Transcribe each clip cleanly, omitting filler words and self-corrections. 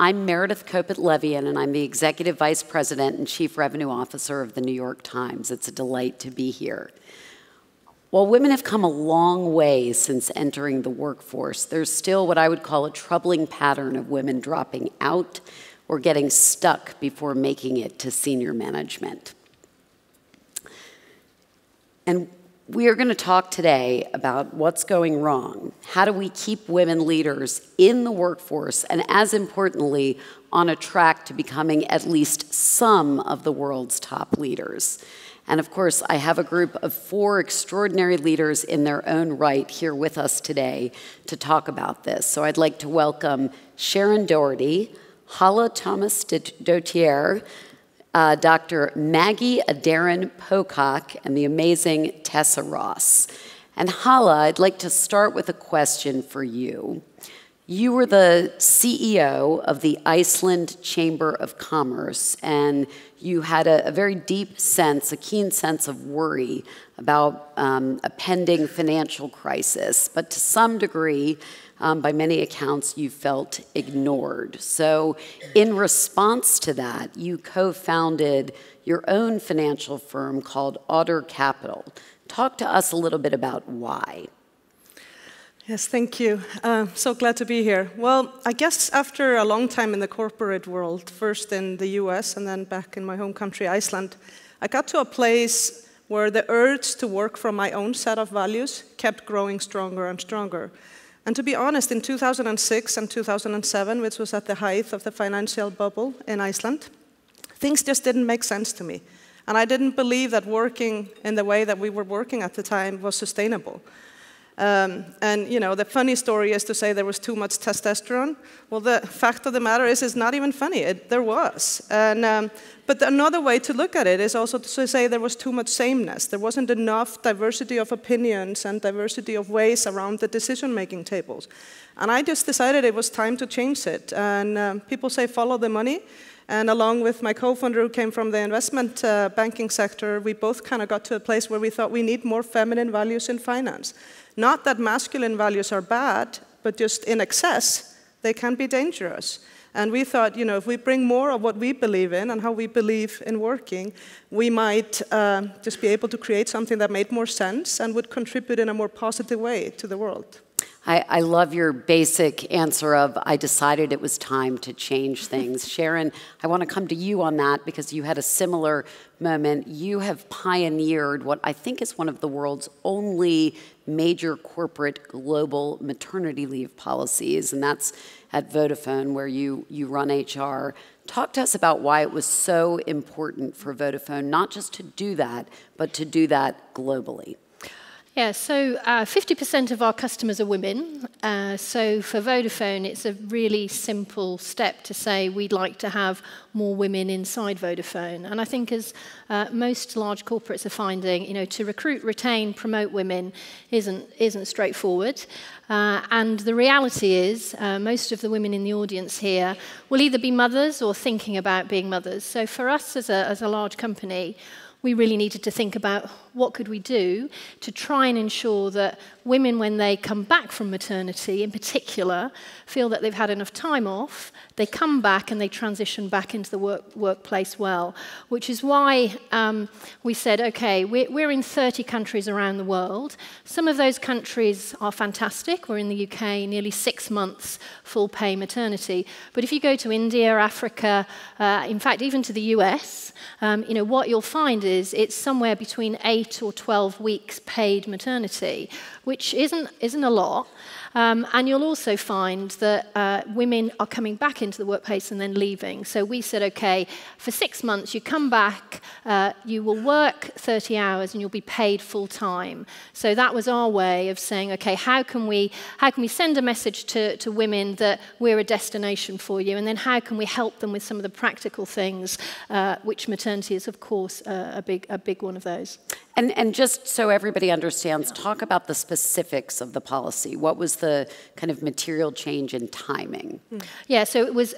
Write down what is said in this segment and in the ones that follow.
I'm Meredith Kopit-Levian, and I'm the Executive Vice President and Chief Revenue Officer of the New York Times. It's a delight to be here. While women have come a long way since entering the workforce, there's still what I would call a troubling pattern of women dropping out or getting stuck before making it to senior management. And we are going to talk today about what's going wrong. How do we keep women leaders in the workforce and, as importantly, on a track to becoming at least some of the world's top leaders? And of course, I have a group of 4 extraordinary leaders in their own right here with us today to talk about this. So I'd like to welcome Sharon Doherty, Hala Thomas-Dottier, Dr. Maggie Aderin-Pocock, and the amazing Tessa Ross. And Hala, I'd like to start with a question for you. You were the CEO of the Iceland Chamber of Commerce, and you had a very deep sense, a keen sense of worry about a pending financial crisis. But to some degree, by many accounts, you felt ignored. So in response to that, you co-founded your own financial firm called Otter Capital. Talk to us a little bit about why. Yes, thank you. So glad to be here. Well, I guess after a long time in the corporate world, first in the US and then back in my home country, Iceland, I got to a place where the urge to work from my own set of values kept growing stronger and stronger. And to be honest, in 2006 and 2007, which was at the height of the financial bubble in Iceland, things just didn't make sense to me. And I didn't believe that working in the way that we were working at the time was sustainable. And you know, the funny story is to say there was too much testosterone. Well, the fact of the matter is it's not even funny. There was. But another way to look at it is also to say there was too much sameness. There wasn't enough diversity of opinions and diversity of ways around the decision-making tables. And I just decided it was time to change it. And people say follow the money. And along with my co-founder who came from the investment banking sector, we both kind of got to a place where we thought we need more feminine values in finance. Not that masculine values are bad, but just in excess, they can be dangerous. And we thought, you know, if we bring more of what we believe in and how we believe in working, we might just be able to create something that made more sense and would contribute in a more positive way to the world. I love your basic answer of, I decided it was time to change things. Sharon, I want to come to you on that because you had a similar moment. You have pioneered what I think is one of the world's only major corporate global maternity leave policies, and that's at Vodafone, where you run HR. Talk to us about why it was so important for Vodafone, not just to do that, but to do that globally. Yeah, so 50% of our customers are women. So for Vodafone, it's a really simple step to say we'd like to have more women inside Vodafone. And I think as most large corporates are finding, you know, to recruit, retain, promote women isn't straightforward. And the reality is most of the women in the audience here will either be mothers or thinking about being mothers. So for us as a large company, we really needed to think about what could we do to try and ensure that women, when they come back from maternity in particular, feel that they've had enough time off, they come back and they transition back into the workplace well, which is why we said, okay, we're in 30 countries around the world. Some of those countries are fantastic. We're in the UK, nearly 6 months full pay maternity. But if you go to India, Africa, in fact, even to the US, you know, what you'll find is it's somewhere between 8 or 12 weeks paid maternity, which isn't a lot. And you'll also find that women are coming back into the workplace and then leaving. So we said, okay, for 6 months, you come back, you will work 30 hours, and you'll be paid full time. So that was our way of saying, okay, how can we send a message to women that we're a destination for you, and then how can we help them with some of the practical things, which maternity is, of course, a big one of those. And just so everybody understands, talk about the specifics of the policy. What was the kind of material change in timing? Yeah, so it was,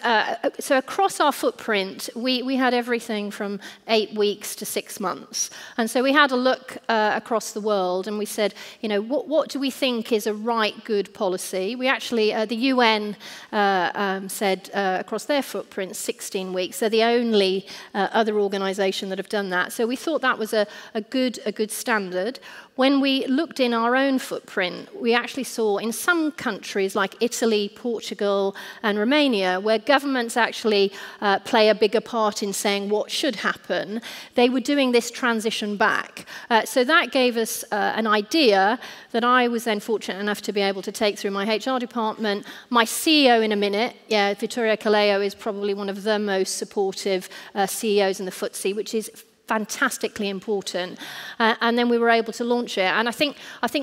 so across our footprint, we had everything from 8 weeks to 6 months. And so we had a look across the world and we said, you know, what do we think is a right, good policy? We actually, the UN said across their footprint, 16 weeks. They're the only other organisation that have done that. So we thought that was a good standard. When we looked in our own footprint, we actually saw in some countries like Italy, Portugal, and Romania, where governments actually play a bigger part in saying what should happen, they were doing this transition back. So that gave us an idea that I was then fortunate enough to be able to take through my HR department. My CEO in a minute, yeah, Vittoria Caleo is probably one of the most supportive CEOs in the FTSE, which is fantastically important, and then we were able to launch it. And I think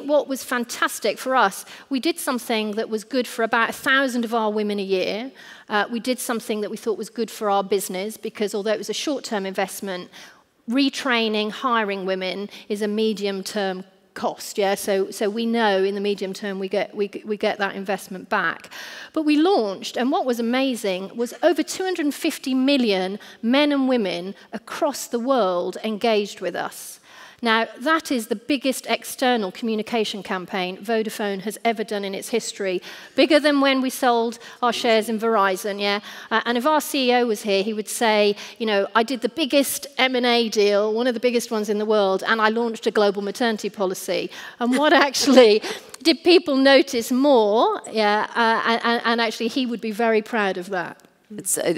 what was fantastic for us, we did something that was good for about 1,000 of our women a year. We did something that we thought was good for our business, because although it was a short-term investment, retraining, hiring women is a medium-term cost, yeah. So we know in the medium term we get that investment back. But we launched, and what was amazing was over 250 million men and women across the world engaged with us. Now, that is the biggest external communication campaign Vodafone has ever done in its history, bigger than when we sold our shares in Verizon, yeah? And if our CEO was here, he would say, you know, I did the biggest M&A deal, one of the biggest ones in the world, and I launched a global maternity policy. And what actually did people notice more? Yeah, and actually he would be very proud of that.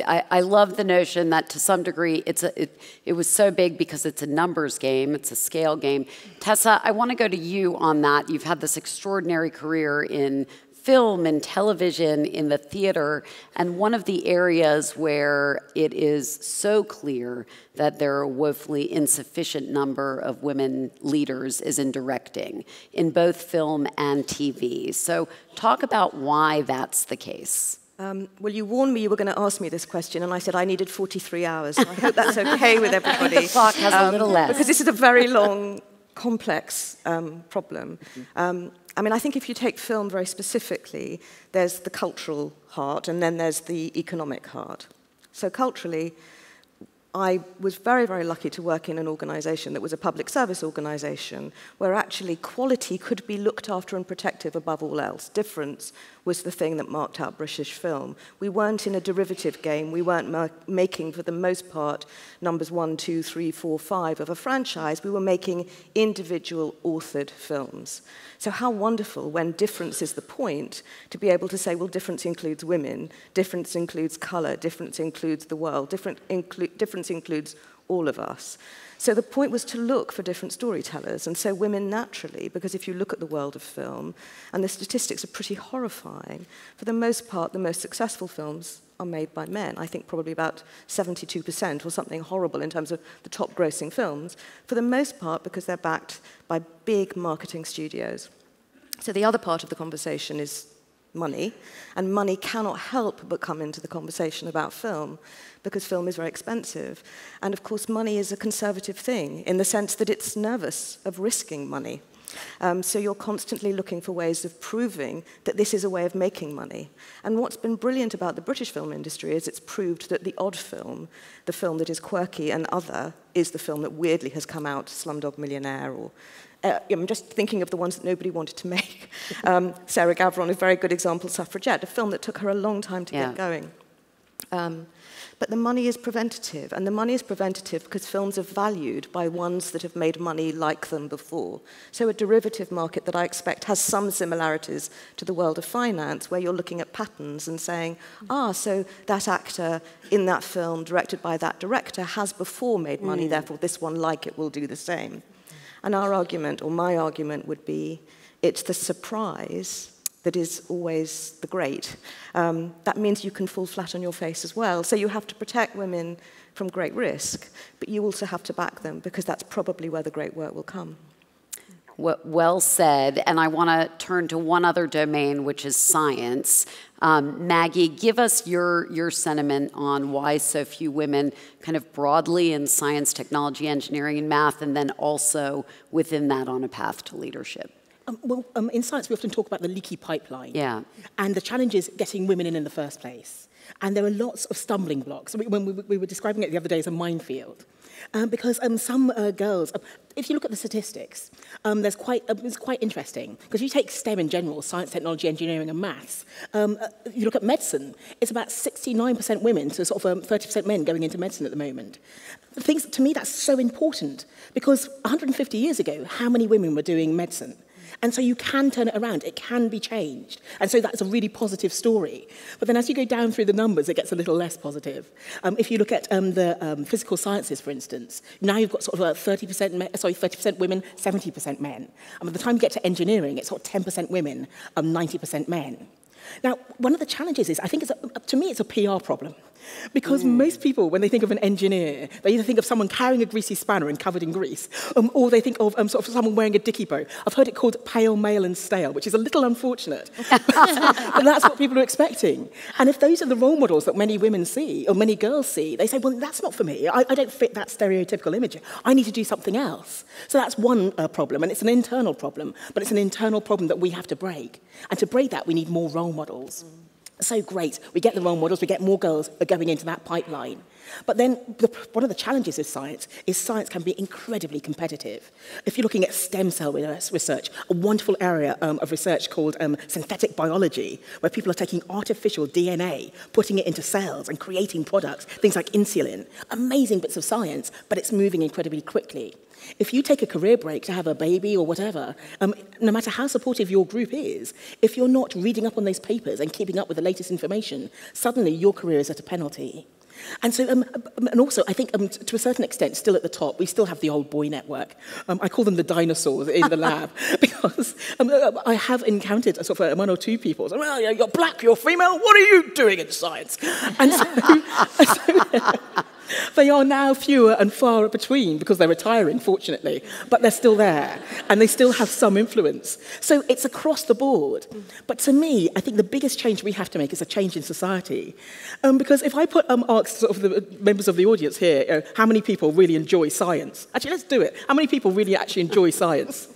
I love the notion that to some degree it was so big because it's a numbers game, it's a scale game. Tessa, I want to go to you on that. You've had this extraordinary career in film and television, in the theater, and one of the areas where it is so clear that there are a woefully insufficient number of women leaders is in directing, in both film and TV. So talk about why that's the case. Well, you warned me you were going to ask me this question, and I said I needed 43 hours. So I hope that's okay with everybody. The clock has a little less. Because this is a very long, complex problem. I mean, I think if you take film very specifically, there's the cultural heart, and then there's the economic heart. So culturally, I was very, very lucky to work in an organisation that was a public service organisation where actually quality could be looked after and protected above all else. Difference was the thing that marked out British film. We weren't in a derivative game. We weren't making, for the most part, numbers 1, 2, 3, 4, 5 of a franchise. We were making individual authored films. So how wonderful when difference is the point to be able to say, well, difference includes women, difference includes colour, difference includes the world, difference includes all of us. So the point was to look for different storytellers, and so women naturally, because if you look at the world of film, and the statistics are pretty horrifying, for the most part, the most successful films are made by men. I think probably about 72% or something horrible in terms of the top grossing films, for the most part because they're backed by big marketing studios. So the other part of the conversation is money, and money cannot help but come into the conversation about film, because film is very expensive. And of course, money is a conservative thing in the sense that it's nervous of risking money. So you're constantly looking for ways of proving that this is a way of making money. And what's been brilliant about the British film industry is it's proved that the odd film, the film that is quirky and other, is the film that weirdly has come out, Slumdog Millionaire, or I'm just thinking of the ones that nobody wanted to make. Sarah Gavron is a very good example, Suffragette, a film that took her a long time to get going. But the money is preventative, and the money is preventative because films are valued by ones that have made money like them before. So a derivative market that I expect has some similarities to the world of finance, where you're looking at patterns and saying, so that actor in that film, directed by that director, has before made money, therefore this one like it will do the same. And our argument, or my argument, would be it's the surprise that is always the great. That means you can fall flat on your face as well. So you have to protect women from great risk, but you also have to back them, because that's probably where the great work will come. Well said. And I want to turn to one other domain, which is science. Maggie, give us your sentiment on why so few women kind of broadly in science, technology, engineering, and math, and then also within that on a path to leadership. In science, we often talk about the leaky pipeline. Yeah. And the challenge is getting women in the first place. And there are lots of stumbling blocks. When we were describing it the other day as a minefield. Because some girls, if you look at the statistics, it's quite interesting. Because you take STEM in general, science, technology, engineering, and maths. You look at medicine, it's about 69% women to sort of 30% men going into medicine at the moment. To me, that's so important. Because 150 years ago, how many women were doing medicine? And so you can turn it around. It can be changed. And so that's a really positive story. But then as you go down through the numbers, it gets a little less positive. If you look at the physical sciences, for instance, now you've got sort of 30% women, 70% men. And by the time you get to engineering, it's sort of 10% women, 90% men. Now, one of the challenges is, I think, to me, it's a PR problem. Because most people, when they think of an engineer, they either think of someone carrying a greasy spanner and covered in grease, or they think of sort of someone wearing a dicky bow. I've heard it called pale, male, and stale, which is a little unfortunate. But that's what people are expecting. And if those are the role models that many women see, or many girls see, they say, well, that's not for me. I don't fit that stereotypical image. I need to do something else. So that's one problem, and it's an internal problem, but it's an internal problem that we have to break. And to break that, we need more role models. So great, we get the role models, we get more girls going into that pipeline. But then one of the challenges of science is science can be incredibly competitive. If you're looking at stem cell research, a wonderful area of research called synthetic biology, where people are taking artificial DNA, putting it into cells and creating products, things like insulin, amazing bits of science, but it's moving incredibly quickly. If you take a career break to have a baby or whatever, no matter how supportive your group is, if you're not reading up on those papers and keeping up with the latest information, suddenly your career is at a penalty. And so, and also, I think to a certain extent, still at the top, we still have the old boy network. I call them the dinosaurs in the lab, because I have encountered sort of one or two people. So, well, you're black, you're female, what are you doing in science? And so they are now fewer and far between because they're retiring, fortunately, but they're still there, and they still have some influence. So it's across the board. But to me, I think the biggest change we have to make is a change in society. Because if I ask sort of the members of the audience here, how many people really enjoy science? Actually, let's do it. How many people really actually enjoy science?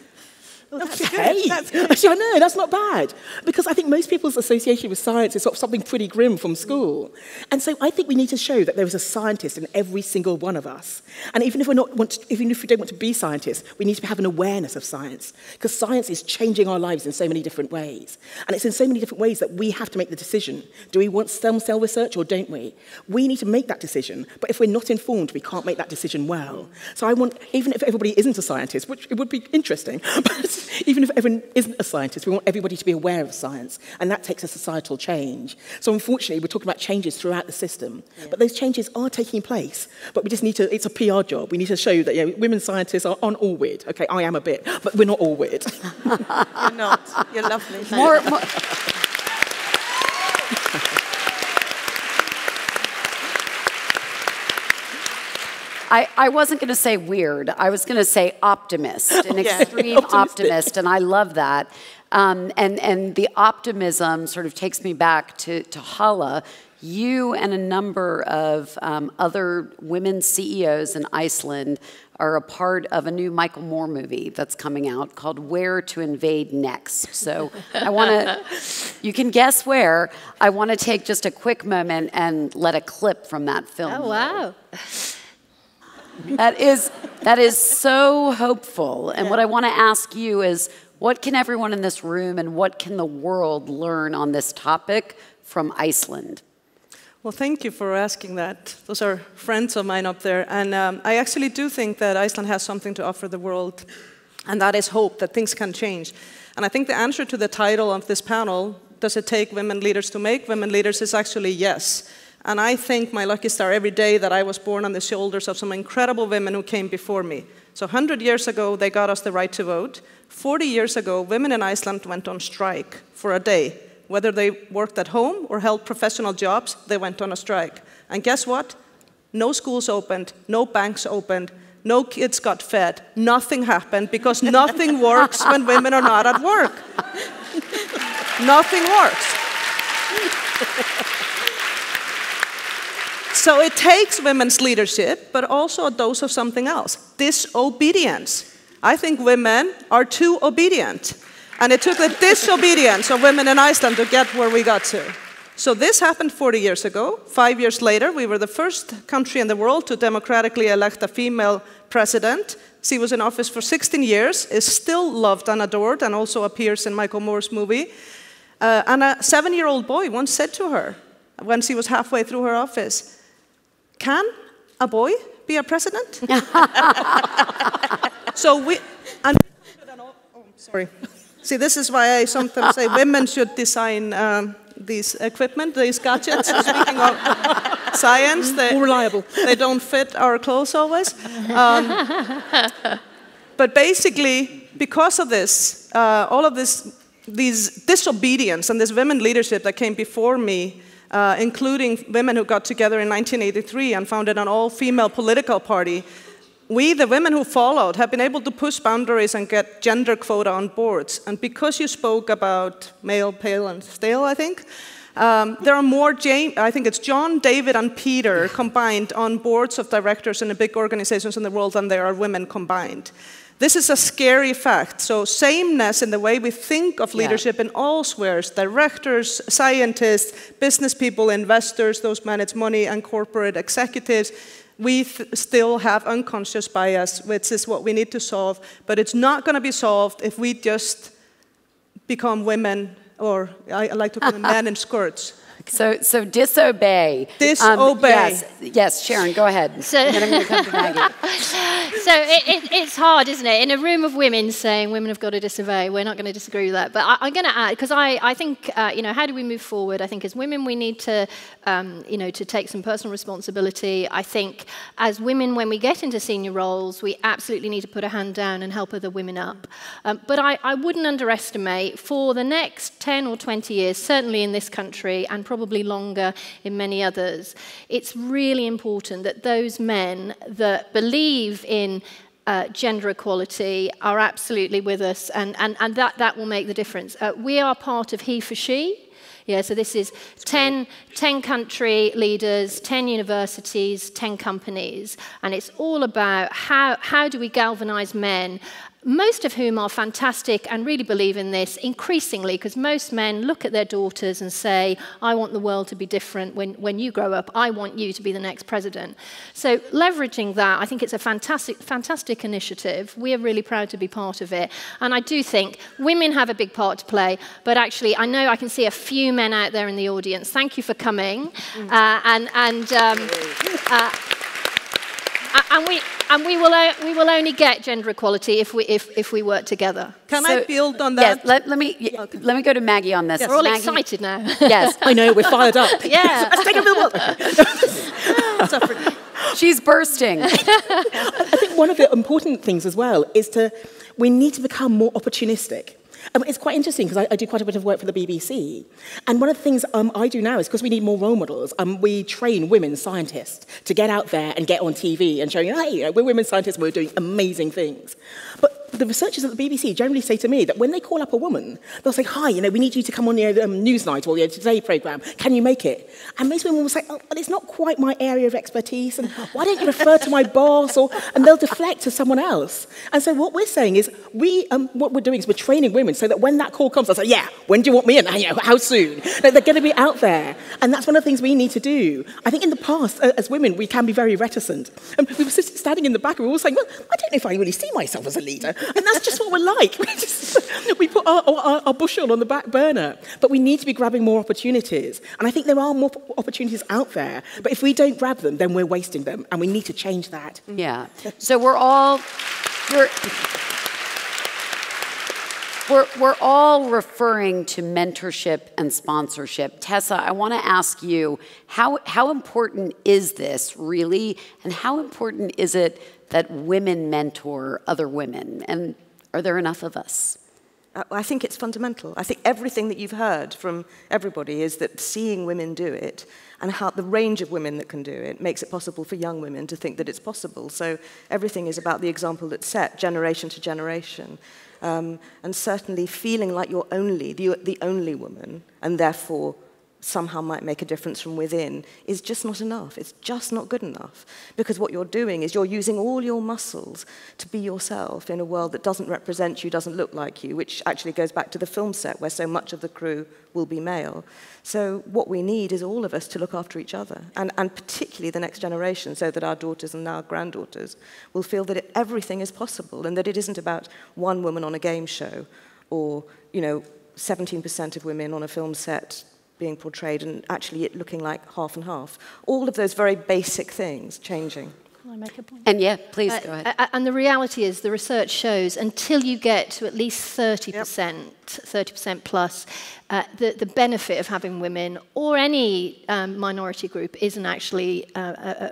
Oh, that's okay. Good. That's good. Actually, I know, that's not bad. Because I think most people's association with science is sort of something pretty grim from school. And so I think we need to show that there is a scientist in every single one of us. And even if we don't want to be scientists, we need to have an awareness of science. Because science is changing our lives in so many different ways. And it's in so many different ways that we have to make the decision. Do we want stem cell research or don't we? We need to make that decision. But if we're not informed, we can't make that decision well. So I want, even if everybody isn't a scientist, which it would be interesting, but even if everyone isn't a scientist, we want everybody to be aware of science, and that takes a societal change. So unfortunately, we're talking about changes throughout the system, but those changes are taking place, but we just need to, it's a PR job. We need to show that women scientists aren't all weird. Okay, I am a bit, but we're not all weird. You're not. You're lovely. More I wasn't going to say weird. I was going to say optimist, an extreme optimist, and I love that. And the optimism sort of takes me back to Hala. You and a number of other women CEOs in Iceland are a part of a new Michael Moore movie that's coming out called Where to Invade Next. So I want to, you can guess where. I want to take just a quick moment and let a clip from that film. Oh, wow. That is so hopeful. And what I want to ask you is, what can everyone in this room and what can the world learn on this topic from Iceland? Well, thank you for asking that. Those are friends of mine up there. And I actually do think that Iceland has something to offer the world, and that is hope, that things can change. And I think the answer to the title of this panel, does it take women leaders to make women leaders, is actually yes. And I thank my lucky star every day that I was born on the shoulders of some incredible women who came before me. So 100 years ago, they got us the right to vote. 40 years ago, women in Iceland went on strike for a day. Whether they worked at home or held professional jobs, they went on a strike. And guess what? No schools opened, no banks opened, no kids got fed. Nothing happened because nothing works when women are not at work. Nothing works. So it takes women's leadership, but also a dose of something else, disobedience. I think women are too obedient. And it took the disobedience of women in Iceland to get where we got to. So this happened 40 years ago. 5 years later, we were the first country in the world to democratically elect a female president. She was in office for 16 years, is still loved and adored, and also appears in Michael Moore's movie. And a 7-year-old boy once said to her, when she was halfway through her office, "Can a boy be a president?" So sorry. See, this is why I sometimes say women should design these equipment, these gadgets. Speaking of science, more reliable. They don't fit our clothes always. But basically, because of this, all of these disobedience and this women leadership that came before me, including women who got together in 1983 and founded an all-female political party, we, the women who followed, have been able to push boundaries and get gender quota on boards. And because you spoke about male, pale, and stale, I think, there are more, I think it's John, David, and Peter combined on boards of directors in the big organizations in the world than there are women combined. This is a scary fact. So sameness in the way we think of leadership in all spheres, directors, scientists, business people, investors, those manage money, and corporate executives, we still have unconscious bias, which is what we need to solve. But it's not going to be solved if we just become women, or I like to call them men in skirts. So disobey. Disobey. Yes, Sharon, go ahead. And then I'm going to come to Maggie. So it's hard, isn't it? In a room of women saying women have got to disobey, we're not going to disagree with that. But I'm going to add, because I think, how do we move forward? I think as women we need to, to take some personal responsibility. I think as women, when we get into senior roles, we absolutely need to put a hand down and help other women up. But I wouldn't underestimate, for the next 10 or 20 years, certainly in this country, and probably longer in many others, it's really important that those men that believe in gender equality are absolutely with us, and that will make the difference. We are part of He for She. Yeah, so this is 10 country leaders, 10 universities, 10 companies, and it's all about how do we galvanize men, most of whom are fantastic and really believe in this increasingly, because most men look at their daughters and say, I want the world to be different when you grow up. I want you to be the next president. So leveraging that, I think it's a fantastic initiative. We are really proud to be part of it. And I do think women have a big part to play, but actually I know I can see a few men out there in the audience. Thank you for coming. And we will only get gender equality if we work together. Can I build on that? Yes, let me go to Maggie on this. Yes. We're all Maggie, excited now. Yes, I know, we're fired up. Yeah. Let's take a little. She's bursting. I think one of the important things as well is we need to become more opportunistic. It's quite interesting because I do quite a bit of work for the BBC. And one of the things I do now is, because we need more role models, we train women scientists to get out there and get on TV and showing, hey, we're women scientists, we're doing amazing things. But the researchers at the BBC generally say to me that when they call up a woman, they'll say, hi, we need you to come on the Newsnight or the Today programme. Can you make it? And most women will say, oh, but it's not quite my area of expertise. And why don't you refer to my boss? And they'll deflect to someone else. And so what we're saying is, what we're doing is we're training women so that when that call comes, they'll say, yeah, when do you want me? And how soon? They're going to be out there. And that's one of the things we need to do. I think in the past, as women, we can be very reticent. And we were standing in the back and we were all saying, well, I don't know if I really see myself as a leader. And that's just what we're like. We put our bushel on the back burner. But we need to be grabbing more opportunities. And I think there are more opportunities out there. But if we don't grab them, then we're wasting them. And we need to change that. Yeah. So we're all referring to mentorship and sponsorship. Tessa, I want to ask you, how important is this really? And how important is it that women mentor other women? And are there enough of us? I think it's fundamental. I think everything that you've heard from everybody is that seeing women do it and how the range of women that can do it makes it possible for young women to think that it's possible. So everything is about the example that's set, generation to generation. And certainly feeling like you're the only woman, and therefore somehow might make a difference from within is just not enough. It's just not good enough. Because what you're doing is you're using all your muscles to be yourself in a world that doesn't represent you, doesn't look like you, which actually goes back to the film set where so much of the crew will be male. So what we need is all of us to look after each other, and particularly the next generation, so that our daughters and our granddaughters will feel that everything is possible and that it isn't about one woman on a game show or, 17% of women on a film set being portrayed and actually it looking like half and half. All of those very basic things changing. Can I make a point? And yeah, please go ahead. And the reality is, the research shows until you get to at least 30%, 30% plus, the benefit of having women or any minority group isn't actually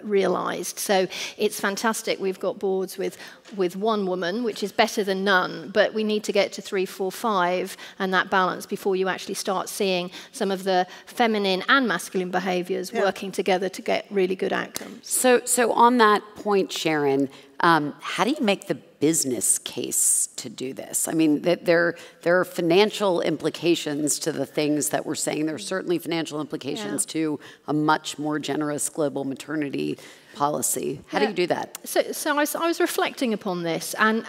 realised. So it's fantastic. We've got boards with one woman, which is better than none, but we need to get to 3, 4, 5 and that balance before you actually start seeing some of the feminine and masculine behaviours working together to get really good outcomes. So on that point, Sharon, how do you make the business case to do this? I mean, there are financial implications to the things that we're saying. There are certainly financial implications to a much more generous global maternity policy. How do you do that? So I was reflecting upon this, and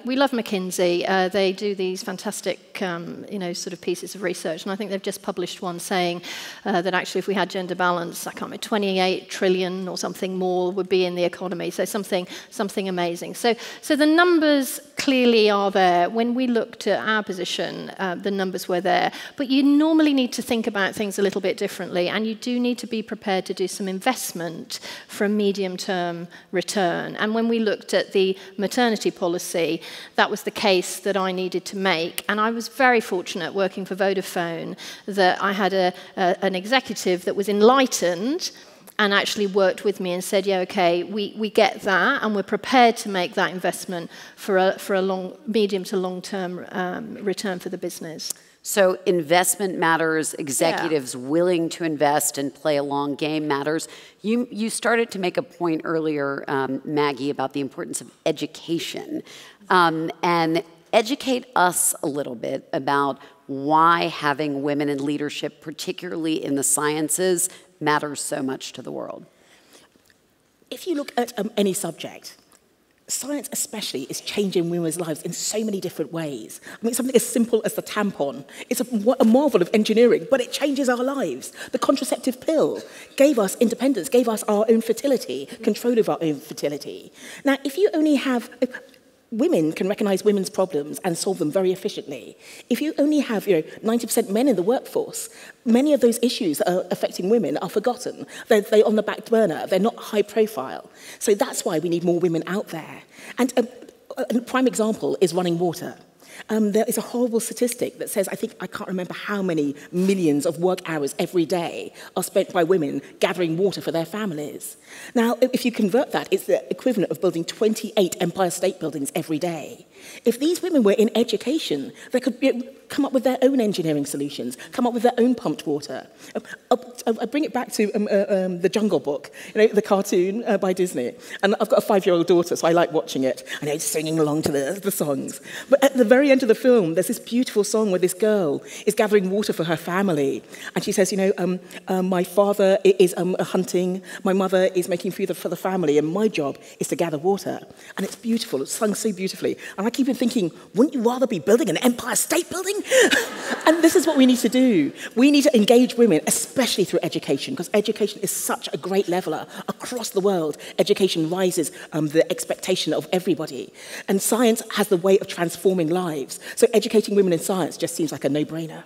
we love McKinsey. They do these fantastic, sort of pieces of research, and I think they've just published one saying that actually, if we had gender balance, I can't remember, 28 trillion or something more would be in the economy. So something amazing. So the numbers clearly are there. When we looked at our position, the numbers were there. But you normally need to think about things a little bit differently, and you do need to be prepared to do some investment for a medium-term return. And when we looked at the maternity policy, that was the case that I needed to make. And I was very fortunate working for Vodafone that I had an executive that was enlightened and actually worked with me and said, yeah, okay, we get that, and we're prepared to make that investment for a medium to long-term return for the business. So investment matters, executives willing to invest and play a long game matters. You started to make a point earlier, Maggie, about the importance of education. And educate us a little bit about why having women in leadership, particularly in the sciences, matters so much to the world. If you look at any subject, science especially is changing women's lives in so many different ways. I mean, something as simple as the tampon. It's a marvel of engineering, but it changes our lives. The contraceptive pill gave us independence, gave us our own fertility, control of our own fertility. Now, if you only have... Women can recognise women's problems and solve them very efficiently. If you only have 90% men in the workforce, many of those issues that are affecting women are forgotten. They're on the back burner. They're not high profile. So that's why we need more women out there. And a prime example is running water. There is a horrible statistic that says, I can't remember how many millions of work hours every day are spent by women gathering water for their families. Now, if you convert that, it's the equivalent of building 28 Empire State Buildings every day. If these women were in education, they could come up with their own engineering solutions, come up with their own pumped water. I bring it back to the Jungle Book, the cartoon by Disney. And I've got a 5-year-old daughter, so I like watching it. And singing along to the songs. But at the very end of the film, there's this beautiful song where this girl is gathering water for her family. And she says, my father is hunting, my mother is making food for the family, and my job is to gather water. And it's beautiful. It's sung so beautifully. And I keep on thinking, wouldn't you rather be building an Empire State Building? And this is what we need to do. We need to engage women, especially through education, because education is such a great leveler. Across the world, education rises the expectation of everybody. And science has the way of transforming lives. So educating women in science just seems like a no-brainer.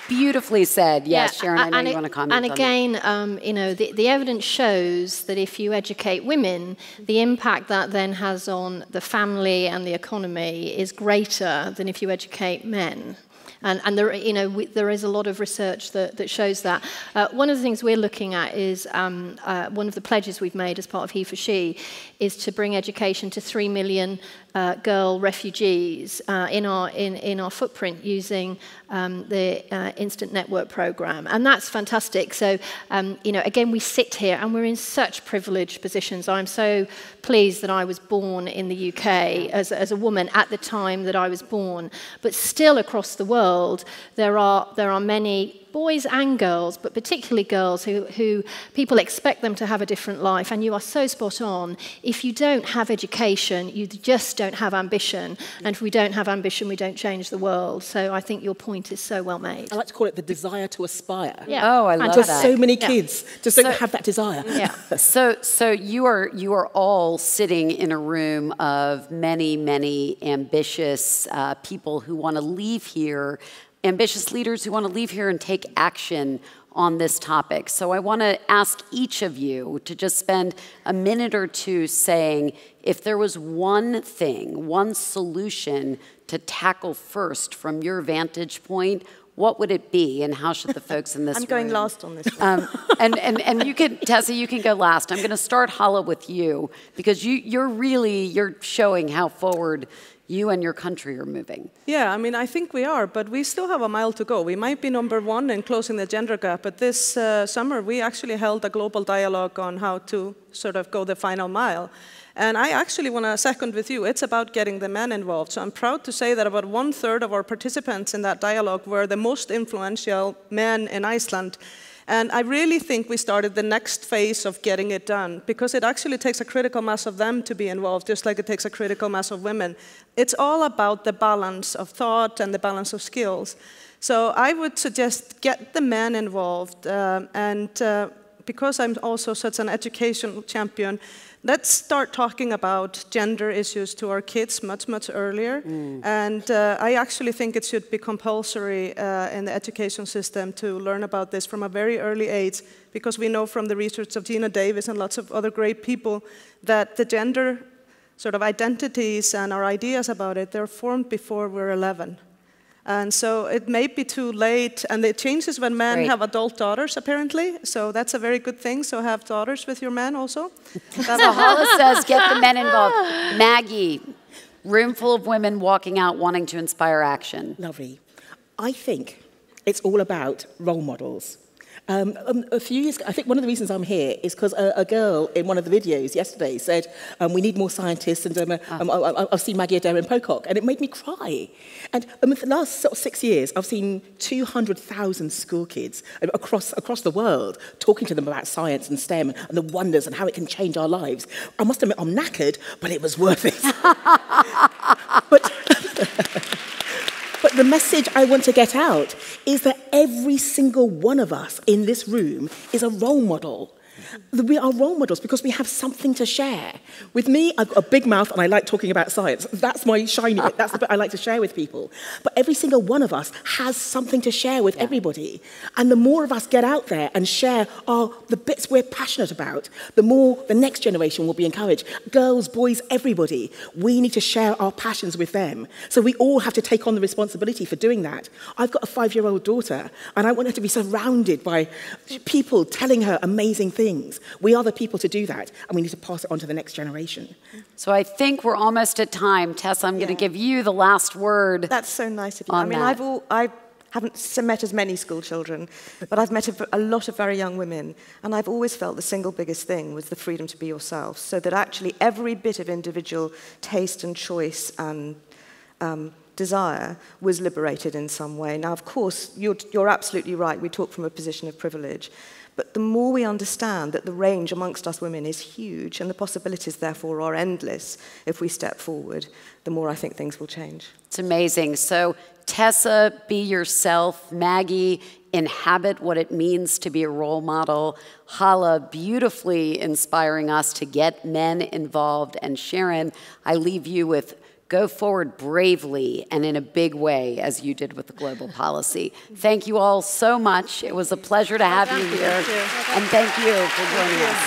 Beautifully said. Yes, Sharon, I know you want to comment on that. And again, the evidence shows that if you educate women, the impact that then has on the family and the economy is greater than if you educate men. And there, you know, there is a lot of research that shows that. One of the things we're looking at is one of the pledges we've made as part of He for She is to bring education to 3 million girl refugees in our footprint using the Instant Network program, and that's fantastic. So, you know, again, we sit here and we're in such privileged positions. I'm so pleased that I was born in the UK as a woman at the time that I was born, but still across the world there are many boys and girls, but particularly girls who people expect them to have a different life. And you are so spot on. If you don't have education, you just don't have ambition. And if we don't have ambition, we don't change the world. So I think your point is so well made. I like to call it the desire to aspire. Yeah. Oh, I love Just that. so many kids just don't have that desire. Yeah. So you are all sitting in a room of many ambitious people who want to leave here, ambitious leaders who want to leave here and take action on this topic. So I want to ask each of you to just spend a minute or two saying, if there was one thing, one solution to tackle first from your vantage point, what would it be, and how should the folks in this I'm going room... last on this one. And you can, Tessa, you can go last. I'm going to start, Hala, with you, because you're showing how forward you and your country are moving. Yeah, I mean, I think we are, but we still have a mile to go. We might be #1 in closing the gender gap, but this summer we actually held a global dialogue on how to sort of go the final mile. And I actually want to second with you, it's about getting the men involved. So I'm proud to say that about 1/3 of our participants in that dialogue were the most influential men in Iceland. And I really think we started the next phase of getting it done, because it actually takes a critical mass of them to be involved, just like it takes a critical mass of women. It's all about the balance of thought and the balance of skills. So I would suggest get the men involved, because I'm also such an education champion, let's start talking about gender issues to our kids much earlier. And I actually think it should be compulsory in the education system to learn about this from a very early age, because we know from the research of Gina Davis and lots of other great people that the gender sort of identities and our ideas about it, they're formed before we're 11. And so it may be too late, and it changes when men have adult daughters, apparently. So that's a very good thing, so have daughters with your men also. So Hala says, get the men involved. Maggie, room full of women walking out wanting to inspire action. Lovely. I think it's all about role models. A few years ago, I think one of the reasons I'm here is because a girl in one of the videos yesterday said, we need more scientists, and I've seen Maggie Aderin-Pocock, and it made me cry. And for the last sort of 6 years, I've seen 200,000 school kids across the world talking to them about science and STEM and the wonders and how it can change our lives. I must admit, I'm knackered, but it was worth it. But the message I want to get out is that every single one of us in this room is a role model. We are role models because we have something to share. With me, I've got a big mouth and I like talking about science. That's my shiny bit. That's the bit I like to share with people. But every single one of us has something to share with everybody. And the more of us get out there and share the bits we're passionate about, the more the next generation will be encouraged. Girls, boys, everybody. We need to share our passions with them. So we all have to take on the responsibility for doing that. I've got a 5-year-old daughter, and I want her to be surrounded by people telling her amazing things. We are the people to do that, and we need to pass it on to the next generation. So I think we're almost at time. Tessa, I'm going to give you the last word. That's so nice of you. I mean, I haven't met as many school children, but I've met a lot of very young women, and I've always felt the single biggest thing was the freedom to be yourself, so that actually every bit of individual taste and choice and desire was liberated in some way. Now, of course, you're absolutely right. We talk from a position of privilege. But the more we understand that the range amongst us women is huge, and the possibilities, therefore, are endless if we step forward, the more I think things will change. It's amazing. So, Tessa, be yourself. Maggie, inhabit what it means to be a role model. Hala, beautifully inspiring us to get men involved. And Sharon, I leave you with go forward bravely and in a big way, as you did with the global policy. Thank you all so much. It was a pleasure to have you here. And thank you for joining us.